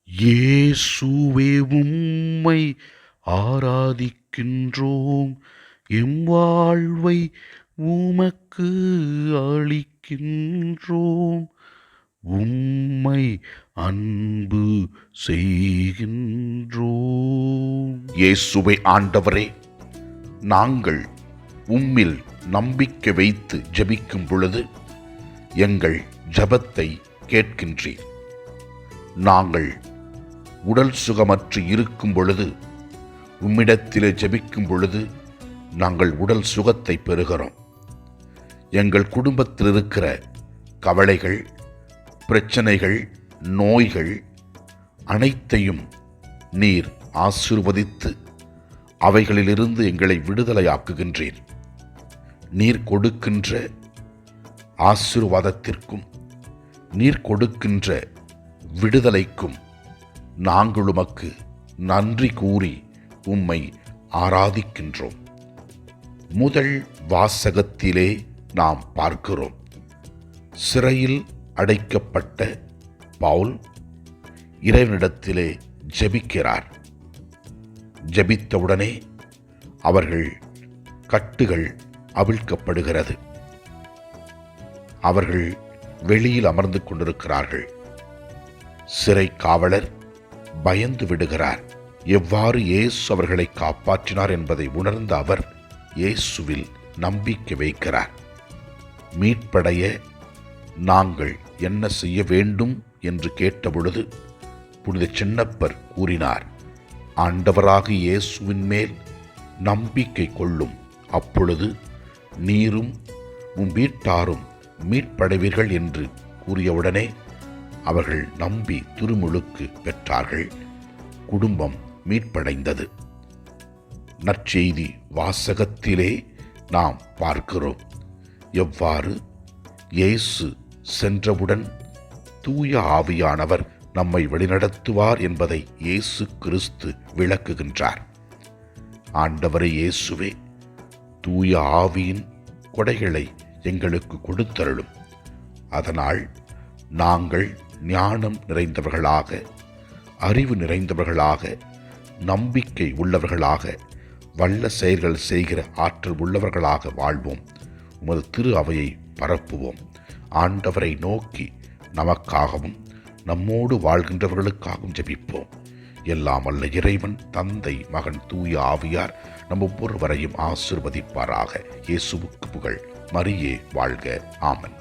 இயேசுவே உம்மை ஆராதிக்கின்றோம், எம் வாழ்வை உமக்கு அளிக்கின்றோம், உம்மை அன்பு செய்கின்றோம். இயேசுவே ஆண்டவரே, நாங்கள் உம்மில் நம்பிக்கை வைத்து ஜெபிக்கும் பொழுது எங்கள் ஜெபத்தை கேட்கின்றீர். நாங்கள் உடல் சுகமற்று இருக்கும் பொழுது உம்மிடத்திலே ஜெபிக்கும் பொழுது நாங்கள் உடல் சுகத்தை பெறுகிறோம். எங்கள் குடும்பத்தில் இருக்கிற கவலைகள், பிரச்சனைகள், நோய்கள் அனைத்தையும் நீர் ஆசீர்வதித்து அவைகளிலிருந்து எங்களை விடுதலையாக்குகின்றீர். நீர் கொடுக்கின்ற ஆசீர்வாதத்திற்கும் நீர் கொடுக்கின்ற விடுதலைக்கும் நாங்கள் உமக்கு நன்றி கூறி உம்மை ஆராதிக்கின்றோம். முதல் வாசகத்திலே நாம் பார்க்கிறோம், சிறையில் அடைக்கப்பட்ட பவுல் இறைவனிடத்திலே ஜெபிக்கிறார். ஜெபித்தவுடனே அவர்கள் கட்டுகள் அவிழ்க்கப்படுகிறது. அவர்கள் வெளியில் அமர்ந்து கொண்டிருக்கிறார்கள். சிறை காவலர் பயந்து விடுகிறார். எவ்வாறு இயேசு அவர்களை காப்பாற்றினார் என்பதை உணர்ந்த அவர் இயேசுவில் நம்பிக்கை வைக்கிறார். மீட்படைய நாங்கள் என்ன செய்ய வேண்டும் என்று கேட்டபொழுது புனித சின்னப்பர் கூறினார், ஆண்டவராக இயேசுவின் மேல் நம்பிக்கை கொள்ளும், அப்பொழுது நீரும் உம் வீட்டாரும் மீட்படைவீர்கள் என்று கூறியவுடனே அவர்கள் நம்பி திருமுழுக்கு பெற்றார்கள். குடும்பம் மீட்படைந்தது. நற்செய்தி வாசகத்திலே நாம் பார்க்கிறோம் எவ்வாறு இயேசு சென்றவுடன் தூய ஆவியானவர் நம்மை வழிநடத்துவார் என்பதை இயேசு கிறிஸ்து விளக்குகின்றார். ஆண்டவரே இயேசுவே, தூய ஆவியின் கொடைகளை எங்களுக்கு கொடுத்தருளும். அதனால் நாங்கள் ஞானம் நிறைந்தவர்களாக, அறிவு நிறைந்தவர்களாக, நம்பிக்கை உள்ளவர்களாக, வல்ல செயல்கள் செய்கிற ஆற்றல் உள்ளவர்களாக வாழ்வோம். உமது திரு அவையை பரப்புவோம். ஆண்டவரை நோக்கி நமக்காகவும் நம்மோடு வாழ்கின்றவர்களுக்காகவும் ஜெபிப்போம். எல்லாம் வல்ல இறைவன், தந்தை, மகன், தூய ஆவியார் நம் ஒவ்வொருவரையும் ஆசீர்வதிப்பாராக. இயேசுவுக்கு புகழ். மரியே வாழ்க. ஆமென்.